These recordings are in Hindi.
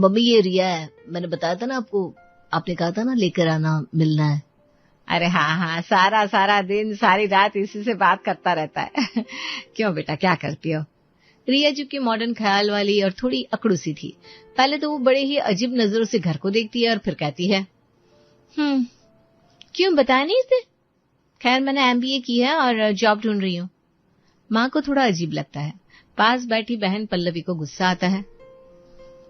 मम्मी ये रिया है, मैंने बताया था ना आपको, आपने कहा था ना लेकर आना, मिलना है। अरे हाँ, सारा दिन सारी रात इसी से बात करता रहता है। क्यों बेटा, क्या करती हो? रिया जो कि मॉडर्न ख्याल वाली और थोड़ी अकड़ू सी थी। पहले तो वो बड़े ही अजीब नजरों से घर को देखती है और फिर कहती है, क्यों बताया नहीं इसे? खैर मैंने एमबीए की है और जॉब ढूंढ रही हूँ। माँ को थोड़ा अजीब लगता है। पास बैठी बहन पल्लवी को गुस्सा आता है।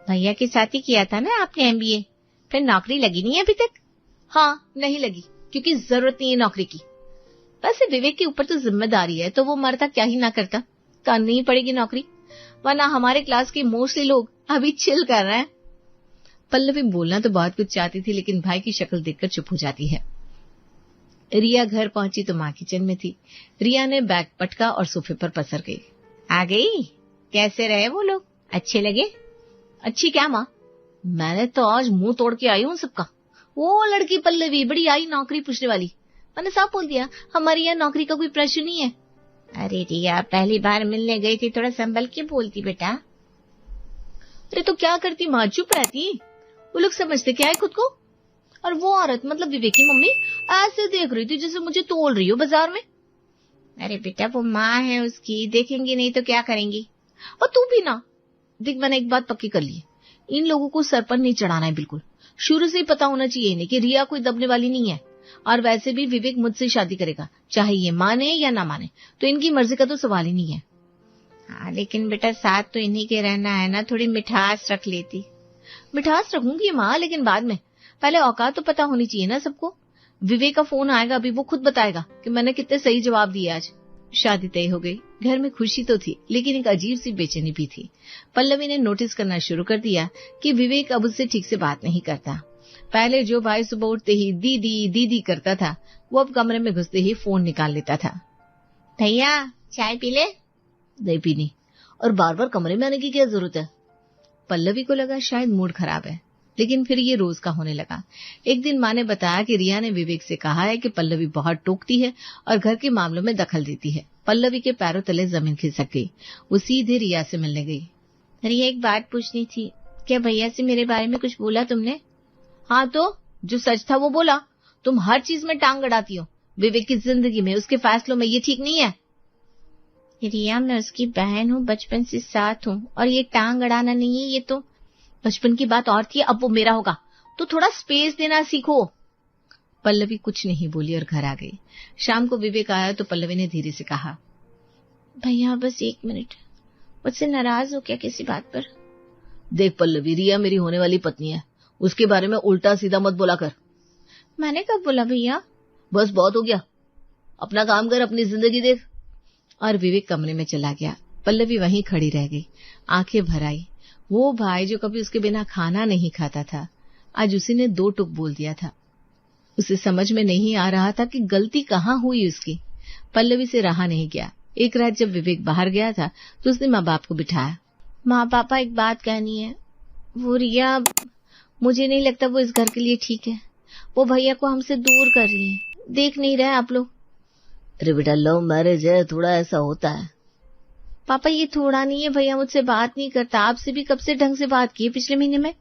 भैया के साथ ही किया था ना आपने एमबीए, फिर नौकरी लगी नहीं अभी तक? हाँ, नहीं लगी क्योंकि जरूरत नहीं है नौकरी की। वैसे विवेक के ऊपर तो जिम्मेदारी है, तो वो मरता क्या ही ना करता, करनी ही पड़ेगी नौकरी, वरना हमारे क्लास के मोस्टली लोग अभी चिल कर रहे हैं। पल्लवी बोलना तो बहुत कुछ चाहती थी, लेकिन भाई की शक्ल देखकर चुप हो जाती है। रिया घर पहुंची तो माँ किचन में थी। रिया ने बैग पटका और सोफे पर पसर गई। आ गई? कैसे रहे वो लोग, अच्छे लगे? अच्छी क्या माँ, मैंने तो आज मुंह तोड़ के आई हूँ सबका। वो लड़की पल्लवी बड़ी आई नौकरी पूछने वाली, मैंने साफ बोल दिया हमारी यहाँ नौकरी का कोई प्रश्न नहीं है। अरे रिया, पहली बार मिलने गई थी, थोड़ा संभल के बोलती बेटा। अरे तो क्या करती माँ, चुप रहती। वो लोग समझते क्या है खुद को। और वो औरत मतलब विवेक की मम्मी ऐसे देख रही थी जैसे मुझे तोल रही हो बाजार में। अरे बेटा, वो माँ है उसकी, देखेंगी नहीं तो क्या करेंगी। और तू भी ना देख, मैंने एक बात पक्की कर ली है, इन लोगों को सर पर नहीं चढ़ाना है बिल्कुल। शुरू से ही पता होना चाहिए इन्हें कि रिया कोई दबने वाली नहीं है। और वैसे भी विवेक मुझसे शादी करेगा, चाहे ये माने या ना माने, तो इनकी मर्जी का तो सवाल ही नहीं है। हाँ, लेकिन बेटा साथ तो इन्हीं के रहना है ना, थोड़ी मिठास रख लेती। मिठास रखूंगी माँ, लेकिन बाद में, पहले औकात तो पता होनी चाहिए ना सबको। विवेक का फोन आएगा अभी, वो खुद बताएगा कि मैंने कितने सही जवाब दिए आज। शादी तय हो गई। घर में खुशी तो थी, लेकिन एक अजीब सी बेचैनी भी थी। पल्लवी ने नोटिस करना शुरू कर दिया कि विवेक अब उससे ठीक से बात नहीं करता। पहले जो भाई सुबह उठते ही दीदी दीदी करता था, वो अब कमरे में घुसते ही फोन निकाल लेता था। भैया चाय पी ले। नहीं पीनी, और बार बार कमरे में आने की क्या जरूरत है। पल्लवी को लगा शायद मूड खराब है, लेकिन फिर ये रोज का होने लगा। एक दिन माँ ने बताया कि रिया ने विवेक से कहा है कि पल्लवी बहुत टोकती है और घर के मामलों में दखल देती है। पल्लवी के पैरों तले जमीन खिसक गई। वो सीधे रिया से मिलने गई। रिया, एक बात पूछनी थी, क्या भैया से मेरे बारे में कुछ बोला तुमने? हाँ तो जो सच था वो बोला। तुम हर चीज में टांग अड़ाती हो, विवेक की जिंदगी में, उसके फैसलों में, ये ठीक नहीं है। रिया, मैं उसकी बहन हूँ, बचपन से साथ हूँ, और ये टांग अड़ाना नहीं है। ये तो बचपन की बात और थी, अब वो मेरा होगा, तो थोड़ा स्पेस देना सीखो। पल्लवी कुछ नहीं बोली और घर आ गई। शाम को विवेक आया तो पल्लवी ने धीरे से कहा, भैया बस 1 मिनट, मुझसे नाराज हो क्या किसी बात पर? देख पल्लवी, रिया मेरी होने वाली पत्नी है, उसके बारे में उल्टा सीधा मत बोला कर। मैंने कब बोला भैया? बस बहुत हो गया, अपना काम कर, अपनी जिंदगी देख। और विवेक कमरे में चला गया। पल्लवी वहीं खड़ी रह गई, आंखें भर आई। वो भाई जो कभी उसके बिना खाना नहीं खाता था, आज उसी ने 2 टुक बोल दिया था। उसे समझ में नहीं आ रहा था कि गलती कहाँ हुई उसकी। पल्लवी से रहा नहीं गया। एक रात जब विवेक बाहर गया था तो उसने माँ बाप को बिठाया। माँ पापा, एक बात कहनी है। वो रिया, मुझे नहीं लगता वो इस घर के लिए ठीक है। वो भैया को हमसे दूर कर रही है, देख नहीं रहे आप लोग? अरे बेटा, लव मैरिज है, थोड़ा ऐसा होता है। पापा ये थोड़ा नहीं है, भैया मुझसे बात नहीं करता। आपसे भी कब से ढंग से बात की है पिछले महीने में?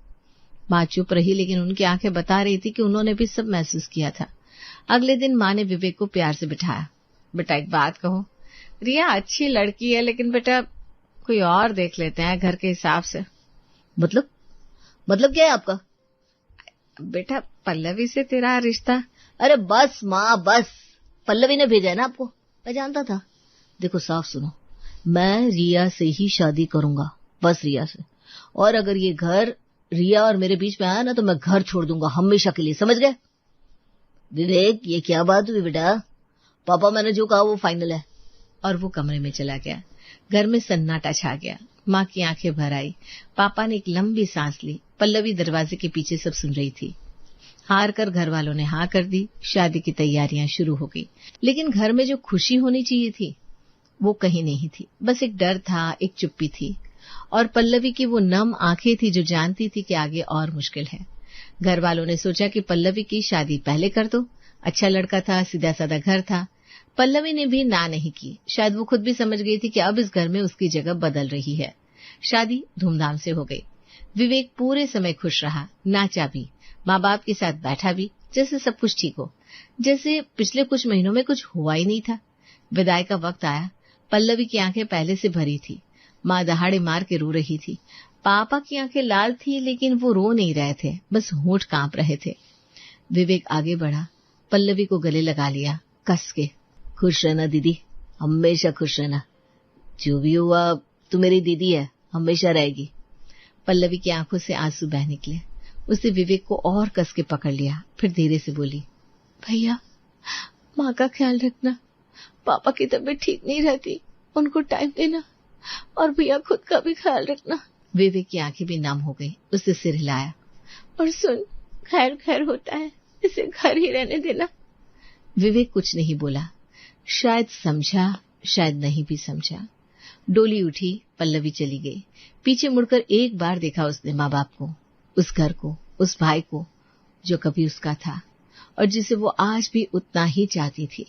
माँ चुप रही, लेकिन उनकी आंखें बता रही थी कि उन्होंने भी सब महसूस किया था। अगले दिन माँ ने विवेक को प्यार से बिठाया। बेटा एक बात कहो, रिया अच्छी लड़की है, लेकिन बेटा कोई और देख लेते हैं घर के हिसाब से। मतलब क्या है आपका? बेटा पल्लवी से तेरा रिश्ता। अरे बस माँ बस, पल्लवी ने भेजा है ना आपको, मैं जानता था। देखो साफ सुनो, मैं रिया से ही शादी करूंगा, बस रिया से। और अगर ये घर रिया और मेरे बीच में आया ना तो मैं घर छोड़ दूंगा हमेशा के लिए, समझ गए? विवेक ये क्या बात हुई बेटा? पापा मैंने जो कहा वो फाइनल है। और वो कमरे में चला गया। घर में सन्नाटा छा गया। माँ की आंखें भर आई। पापा ने एक लंबी सांस ली। पल्लवी दरवाजे के पीछे सब सुन रही थी। हार कर घर वालों ने हाँ कर दी। शादी की तैयारियां शुरू हो गई, लेकिन घर में जो खुशी होनी चाहिए थी वो कहीं नहीं थी। बस एक डर था, एक चुप्पी थी, और पल्लवी की वो नम आंखें थी जो जानती थी कि आगे और मुश्किल है। घर वालों ने सोचा कि पल्लवी की शादी पहले कर दो। अच्छा लड़का था, सीधा साधा घर था। पल्लवी ने भी ना नहीं की। शायद वो खुद भी समझ गई थी कि अब इस घर में उसकी जगह बदल रही है। शादी धूमधाम से हो गई। विवेक पूरे समय खुश रहा, नाचा भी, माँ बाप के साथ बैठा भी, जैसे सब कुछ ठीक हो, जैसे पिछले कुछ महीनों में कुछ हुआ ही नहीं था। विदाई का वक्त आया। पल्लवी की आंखें पहले से भरी थी। माँ दहाड़े मार के रो रही थी। पापा की आंखें लाल थी, लेकिन वो रो नहीं रहे थे, बस होंठ कांप रहे थे। विवेक आगे बढ़ा, पल्लवी को गले लगा लिया कस के। खुश रहना दीदी, हमेशा खुश रहना। जो भी हुआ तू मेरी दीदी है, हमेशा रहेगी। पल्लवी की आंखों से आंसू बह निकले। उसने विवेक को और कस के पकड़ लिया, फिर धीरे से बोली, भैया माँ का ख्याल रखना, पापा की तबीयत ठीक नहीं रहती, उनको टाइम देना, और भैया खुद का भी ख्याल रखना। विवेक की आंखें भी नम हो गई। उसने सिर हिलाया, और सुन, खैर खैर होता है, इसे घर ही रहने देना। विवेक कुछ नहीं बोला, शायद समझा, शायद नहीं भी समझा। डोली उठी, पल्लवी चली गई। पीछे मुड़कर एक बार देखा उसने माँ बाप को, उस घर को, उस भाई को जो कभी उसका था और जिसे वो आज भी उतना ही चाहती थी।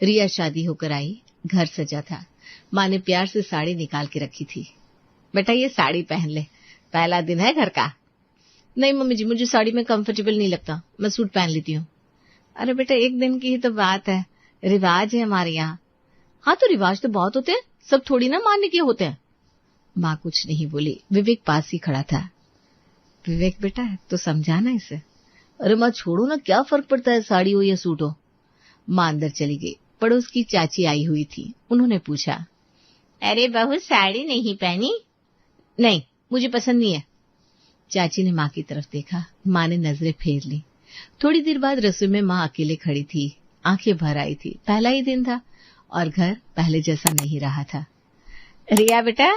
रिया शादी होकर आई, घर सजा था। माँ ने प्यार से साड़ी निकाल के रखी थी। बेटा ये साड़ी पहन ले, पहला दिन है घर का। नहीं मम्मी जी, मुझे साड़ी में कंफर्टेबल नहीं लगता, मैं सूट पहन लेती हूँ। अरे बेटा एक दिन की ही तो बात है, रिवाज है हमारे यहाँ। हाँ तो रिवाज तो बहुत होते हैं, सब थोड़ी ना मानने के होते हैं। माँ कुछ नहीं बोली। विवेक पास ही खड़ा था। विवेक बेटा तो समझाना इसे। अरे माँ छोड़ो ना, क्या फर्क पड़ता है साड़ी हो या सूट हो। माँ अंदर चली गई। पड़ोस की चाची आई हुई थी। उन्होंने पूछा, अरे बहू साड़ी नहीं पहनी? नहीं, मुझे पसंद नहीं है। चाची ने माँ की तरफ देखा। माँ ने नजरें फेर ली। थोड़ी देर बाद रसोई में माँ अकेले खड़ी थी, आंखें भर आई थी। पहला ही दिन था और घर पहले जैसा नहीं रहा था। रिया बेटा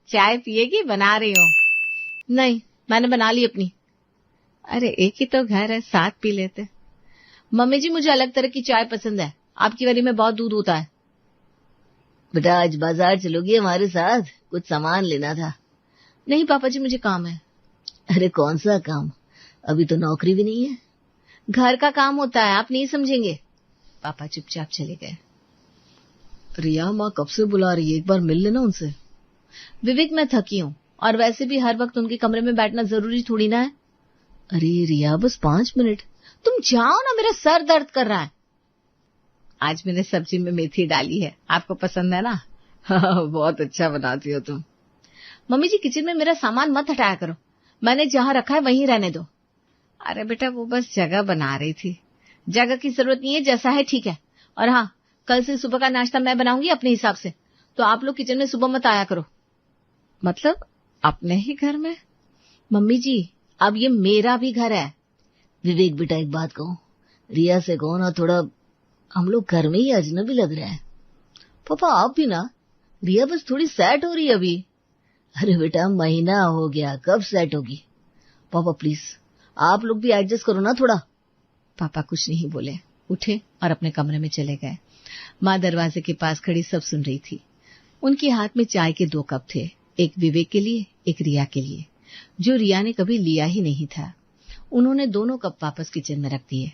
चाय पिएगी? बना रही हो। नहीं, मैंने बना ली अपनी। अरे एक ही तो घर है, साथ पी लेते। मम्मी जी मुझे अलग तरह की चाय पसंद है, आपकी वाली में बहुत दूध होता है। बेटा आज बाजार चलोगी हमारे साथ? कुछ सामान लेना था। नहीं पापा जी, मुझे काम है। अरे कौन सा काम? अभी तो नौकरी भी नहीं है। घर का काम होता है, आप नहीं समझेंगे। पापा चुपचाप चले गए। रिया माँ कब से बुला रही है, एक बार मिल लेना उनसे। विवेक मैं थकी हूँ, और वैसे भी हर वक्त उनके कमरे में बैठना जरूरी थोड़ी ना है। अरे रिया बस 5 मिनट, तुम जाओ ना, मेरा सर दर्द कर रहा है। आज मैंने सब्जी में मेथी डाली है, आपको पसंद है ना? बहुत अच्छा बनाती हो तुम। मम्मी जी किचन में मेरा सामान मत हटाया करो, मैंने जहाँ रखा है वहीं रहने दो। अरे बेटा वो बस जगह बना रही थी। जगह की जरूरत नहीं है, जैसा है ठीक है। और हाँ, कल से सुबह का नाश्ता मैं बनाऊंगी अपने हिसाब से, तो आप लोग किचन में सुबह मत आया करो। मतलब अपने ही घर में? मम्मी जी अब ये मेरा भी घर है। विवेक बेटा एक बात कहूं, रिया से कहो ना, थोड़ा हम लोग घर में ही अजनबी लग रहे हैं। पापा आप भी ना, रिया बस थोड़ी सेट हो रही है अभी। अरे बेटा महीना हो गया, कब सेट होगी? पापा प्लीज आप लोग भी एडजस्ट करो ना थोड़ा। पापा कुछ नहीं बोले, उठे और अपने कमरे में चले गए। माँ दरवाजे के पास खड़ी सब सुन रही थी। उनके हाथ में चाय के 2 कप थे, एक विवेक के लिए, एक रिया के लिए, जो रिया ने कभी लिया ही नहीं था। उन्होंने दोनों कप वापस किचन में रख दिए।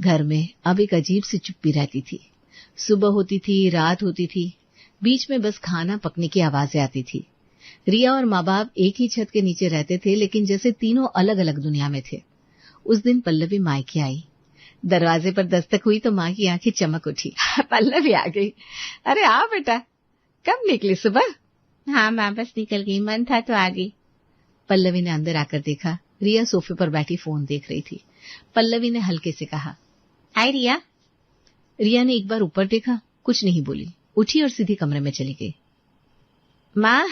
घर में अब एक अजीब सी चुप्पी रहती थी। सुबह होती थी, रात होती थी, बीच में बस खाना पकने की आवाजें आती थी। रिया और माँ बाप एक ही छत के नीचे रहते थे, लेकिन जैसे तीनों अलग अलग दुनिया में थे। उस दिन पल्लवी मायके आई। दरवाजे पर दस्तक हुई तो माँ की आंखें चमक उठी। पल्लवी आ गई। अरे आ बेटा, कब निकली सुबह? हाँ माँ बस निकल गई, मन था तो आ गई। पल्लवी ने अंदर आकर देखा, रिया सोफे पर बैठी फोन देख रही थी। पल्लवी ने हल्के से कहा, हाय रिया। रिया ने एक बार ऊपर देखा, कुछ नहीं बोली, उठी और सीधी कमरे में चली गई। माँ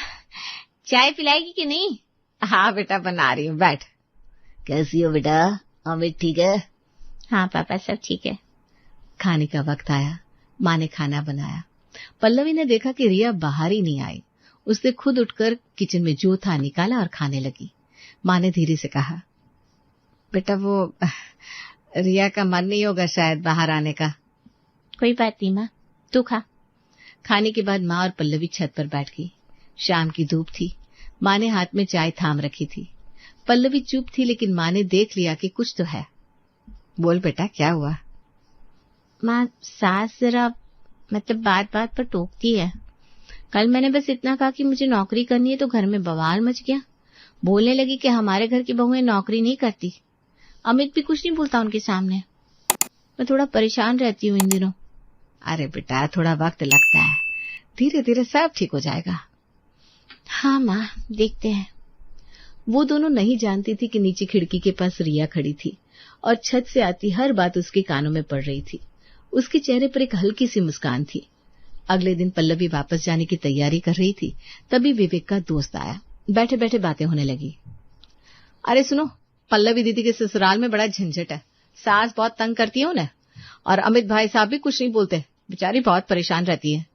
चाय पिलाएगी कि नहीं? हाँ बेटा बना रही हूँ, बैठ। कैसी हो बेटा? अमित ठीक है? हाँ पापा सब ठीक है। खाने का वक्त आया। माँ ने खाना बनाया। पल्लवी ने देखा कि रिया बाहर ही नहीं आई। उसने खुद उठकर किचन में जो था निकाला और खाने लगी। माँ ने धीरे से कहा, बेटा वो रिया का मन नहीं होगा शायद बाहर आने का। कोई बात नहीं माँ, तू खा। खाने के बाद माँ और पल्लवी छत पर बैठ गई। शाम की धूप थी। माँ ने हाथ में चाय थाम रखी थी। पल्लवी चुप थी, लेकिन माँ ने देख लिया कि कुछ तो है। बोल बेटा क्या हुआ? माँ सास जरा मतलब बात बात पर टोकती है। कल मैंने बस इतना कहा कि मुझे नौकरी करनी है तो घर में बवाल मच गया। बोलने लगी कि हमारे घर की बहुएं नौकरी नहीं करती। अमित भी कुछ नहीं बोलता उनके सामने। मैं थोड़ा परेशान रहती हूँ इन दिनों। अरे बेटा, थोड़ा वक्त लगता है, धीरे धीरे सब ठीक हो जाएगा। हाँ माँ, देखते हैं। वो दोनों नहीं जानती थी कि नीचे खिड़की के पास रिया खड़ी थी और छत से आती हर बात उसके कानों में पड़ रही थी। उसके चेहरे पर एक हल्की सी मुस्कान थी। अगले दिन पल्लवी वापस जाने की तैयारी कर रही थी, तभी विवेक का दोस्त आया। बैठे बैठे बातें होने लगी। अरे सुनो, पल्लवी दीदी के ससुराल में बड़ा झंझट है। सास बहुत तंग करती है उन्हें, और अमित भाई साहब भी कुछ नहीं बोलते। बेचारी बहुत परेशान रहती है।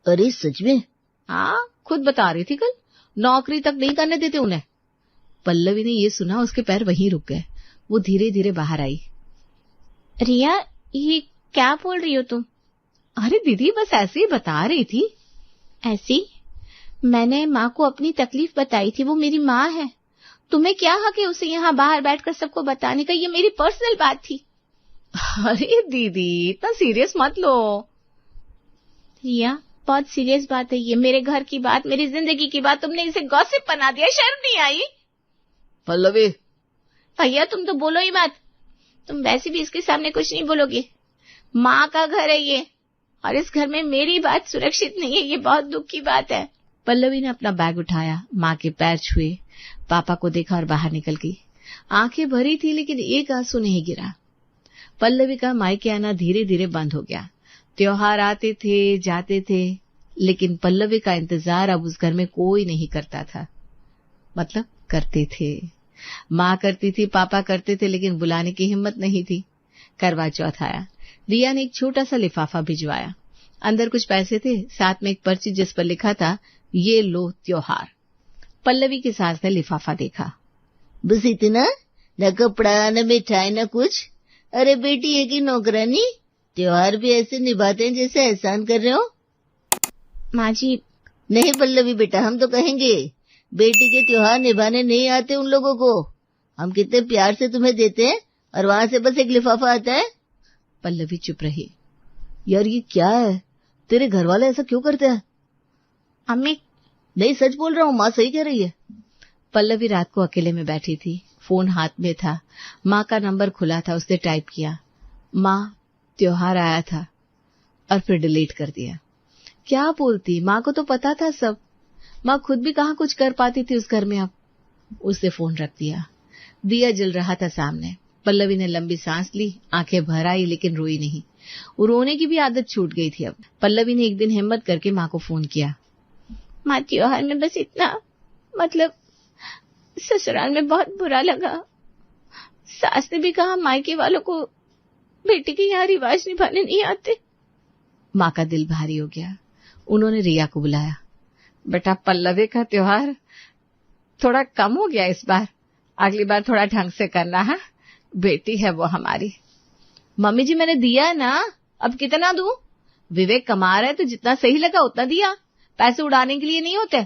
अरे सच में? हाँ, खुद बता रही थी कल, नौकरी तक नहीं करने देते उन्हें। पल्लवी ने ये सुना, उसके पैर वहीं रुक गए। वो धीरे धीरे बाहर आई। रिया, ये क्या बोल रही हो तुम? अरे दीदी, बस ऐसे ही बता रही थी। ऐसी? मैंने माँ को अपनी तकलीफ बताई थी, वो मेरी माँ है। तुम्हें क्या हक है उसे यहाँ बाहर बैठकर सबको बताने का? ये मेरी पर्सनल बात थी। अरे दीदी, इतना सीरियस मत लो। रिया, बहुत सीरियस बात है ये। मेरे घर की बात, मेरी जिंदगी की बात, तुमने इसे गॉसिप बना दिया। शर्म नहीं आई? पल्लवी। भैया, तुम तो बोलो ही मत। तुम वैसे भी इसके सामने कुछ नहीं बोलोगे। माँ का घर है ये, और इस घर में मेरी बात सुरक्षित नहीं है। ये बहुत दुख की बात है। पल्लवी ने अपना बैग उठाया, माँ के पैर छुए, पापा को देखा और बाहर निकल गई। आंखें भरी थी लेकिन एक आंसू नहीं गिरा। पल्लवी का मायके आना धीरे धीरे बंद हो गया। त्योहार आते थे, जाते थे, लेकिन पल्लवी का इंतजार अब उस घर में कोई नहीं करता था। मतलब करते थे, माँ करती थी, पापा करते थे, लेकिन बुलाने की हिम्मत नहीं थी। करवा चौथ आया। रिया ने एक छोटा सा लिफाफा भिजवाया। अंदर कुछ पैसे थे, साथ में एक पर्ची जिस पर लिखा था, ये लो त्योहार। पल्लवी की सास ने लिफाफा देखा। बस इतना? न कपड़ा, न मिठाई, न कुछ? अरे बेटी, है कि नौकरानी? त्योहार भी ऐसे निभाते हैं जैसे एहसान कर रहे हो। माँ जी। नहीं पल्लवी बेटा, हम तो कहेंगे बेटी के त्योहार निभाने नहीं आते उन लोगों को। हम कितने प्यार से तुम्हें देते हैं, और वहां से बस एक लिफाफा आता है। पल्लवी चुप रही। यार ये क्या है? तेरे घर वाले ऐसा क्यों करते हैं? अम्मी, नहीं, सच बोल रहा हूँ, माँ सही कह रही है। पल्लवी रात को अकेले में बैठी थी, फोन हाथ में था। माँ का नंबर खुला था, उसने टाइप किया, माँ त्योहार आया था, और फिर डिलीट कर दिया। क्या बोलती, माँ को तो पता था सब। माँ खुद भी कहाँ कुछ कर पाती थी उस घर में। अब उसने फोन रख दिया। दिया जल रहा था सामने। पल्लवी ने लंबी सांस ली, आंखें भर आई, लेकिन रोई नहीं। रोने की भी आदत छूट गई थी अब। पल्लवी ने एक दिन हिम्मत करके माँ को फोन किया। माँ, त्योहार में बस इतना, मतलब ससुराल में बहुत बुरा लगा। सास ने भी कहा मायके वालों को बेटी के यहाँ रिवाज निभाने नहीं आते। माँ का दिल भारी हो गया। उन्होंने रिया को बुलाया। बेटा, पल्लवी का त्योहार थोड़ा कम हो गया इस बार, अगली बार थोड़ा ढंग से करना है, बेटी है वो हमारी। मम्मी जी, मैंने दिया ना, अब कितना दूं? विवेक कमा रहा है तो जितना सही लगा उतना दिया, पैसे उड़ाने के लिए नहीं होते।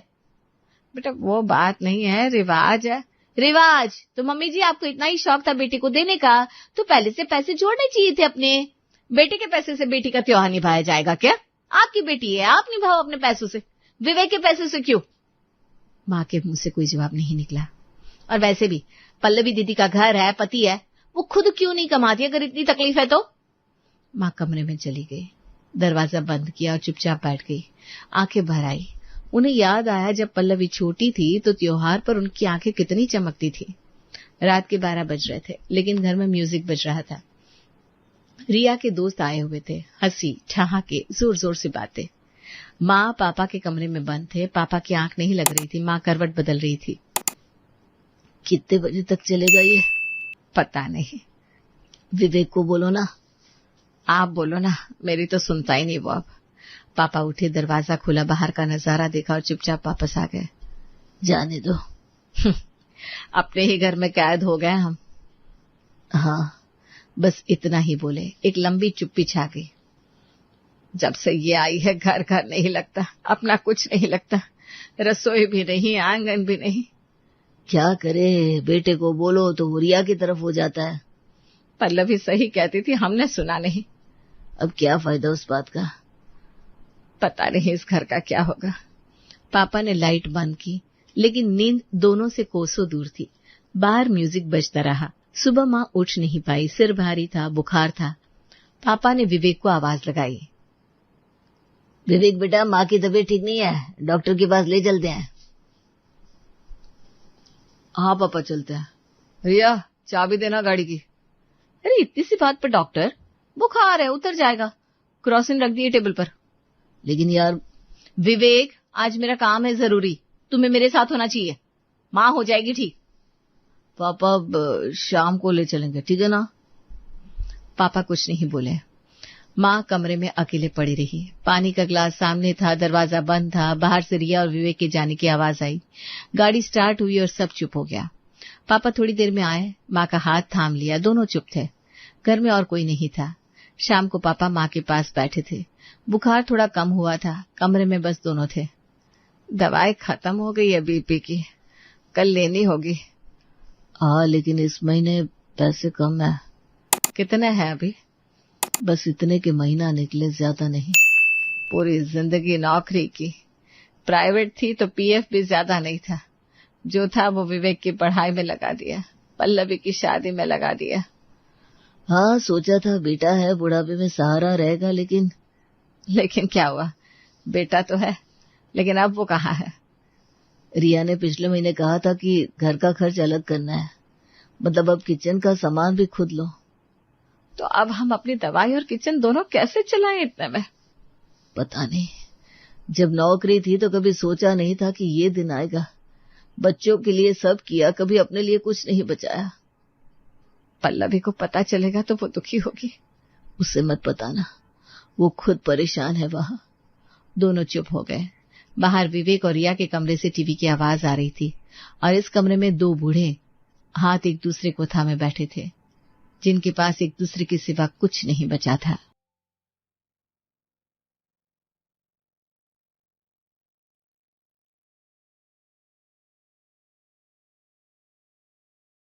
बेटा वो बात नहीं है, रिवाज है। रिवाज? तो मम्मी जी, आपको इतना ही शौक था बेटी को देने का, तो पहले से पैसे जोड़ने चाहिए थे अपने। बेटे के पैसे से बेटी का त्योहार निभाया जाएगा क्या? आपकी बेटी है, आप निभाओ अपने पैसों से, विवेक के पैसे से क्यों? माँ के मुंह से कोई जवाब नहीं निकला। और वैसे भी पल्लवी दीदी का घर है, पति है, वो खुद क्यों नहीं कमाती अगर इतनी तकलीफ है तो? माँ कमरे में चली गई, दरवाजा बंद किया और चुपचाप बैठ गई। आंखें भर आई। उन्हें याद आया जब पल्लवी छोटी थी तो त्योहार पर उनकी आंखें कितनी चमकती थी। रात के 12 बज रहे थे, लेकिन घर में म्यूजिक बज रहा था। रिया के दोस्त आए हुए थे, हंसी ठहाके, जोर जोर से बातें। माँ पापा के कमरे में बंद थे। पापा की आंख नहीं लग रही थी, माँ करवट बदल रही थी। कितने बजे तक चलेगा ये? पता नहीं। विवेक को बोलो ना। आप बोलो ना, मेरी तो सुनता ही नहीं वो अब। पापा उठे, दरवाजा खुला, बाहर का नजारा देखा और चुपचाप वापस आ गए। जाने दो। अपने ही घर में कैद हो गए हम। हाँ, बस इतना ही बोले। एक लंबी चुप्पी छा गई। जब से ये आई है घर घर नहीं लगता, अपना कुछ नहीं लगता, रसोई भी नहीं, आंगन भी नहीं। क्या करे, बेटे को बोलो तो वो रिया की तरफ हो जाता है। पल्लवी सही कहती थी, हमने सुना नहीं। अब क्या फायदा उस बात का? पता नहीं इस घर का क्या होगा। पापा ने लाइट बंद की, लेकिन नींद दोनों से कोसों दूर थी। बाहर म्यूजिक बजता रहा। सुबह माँ उठ नहीं पाई, सिर भारी था, बुखार था। पापा ने विवेक को आवाज लगाई। विवेक बेटा, माँ की तबीयत ठीक नहीं है, डॉक्टर के पास ले चलते हैं। हाँ पापा, चलते हैं। रिया, चाबी देना गाड़ी की। अरे इतनी सी बात पर डॉक्टर? बुखार है, उतर जाएगा। क्रॉसिन रख दिए टेबल पर। लेकिन यार विवेक, आज मेरा काम है जरूरी, तुम्हें मेरे साथ होना चाहिए। माँ हो जाएगी ठीक। पापा शाम को ले चलेंगे, ठीक है ना? पापा कुछ नहीं बोले। माँ कमरे में अकेले पड़ी रही। पानी का ग्लास सामने था, दरवाजा बंद था। बाहर से रिया और विवेक के जाने की आवाज आई। गाड़ी स्टार्ट हुई और सब चुप हो गया। पापा थोड़ी देर में आए, माँ का हाथ थाम लिया। दोनों चुप थे। घर में और कोई नहीं था। शाम को पापा माँ के पास बैठे थे। बुखार थोड़ा कम हुआ था। कमरे में बस दोनों थे। दवाई खत्म हो गई है बीपी की, कल लेनी होगी। हाँ, लेकिन इस महीने पैसे कम है। कितने हैं अभी? बस इतने के महीना निकले, ज्यादा नहीं। पूरी जिंदगी नौकरी की, प्राइवेट थी तो पीएफ भी ज्यादा नहीं था। जो था वो विवेक की पढ़ाई में लगा दिया, पल्लवी की शादी में लगा दिया। हाँ, सोचा था बेटा है, बुढ़ापे में सहारा रहेगा, लेकिन क्या हुआ? बेटा तो है, लेकिन अब वो कहाँ है? रिया ने पिछले महीने कहा था कि घर का खर्च अलग करना है, मतलब अब किचन का सामान भी खुद लो। तो अब हम अपनी दवाई और किचन दोनों कैसे चलाएं इतने में? पता नहीं, जब नौकरी थी तो कभी सोचा नहीं था कि ये दिन आएगा। बच्चों के लिए सब किया, कभी अपने लिए कुछ नहीं बचाया। पल्लवी को पता चलेगा तो वो दुखी होगी। उससे मत बताना, वो खुद परेशान है वहां। दोनों चुप हो गए। बाहर विवेक और रिया के कमरे से टीवी की आवाज आ रही थी और इस कमरे में दो बूढ़े हाथ एक दूसरे को थामे बैठे थे, जिनके पास एक दूसरे के सिवा कुछ नहीं बचा था।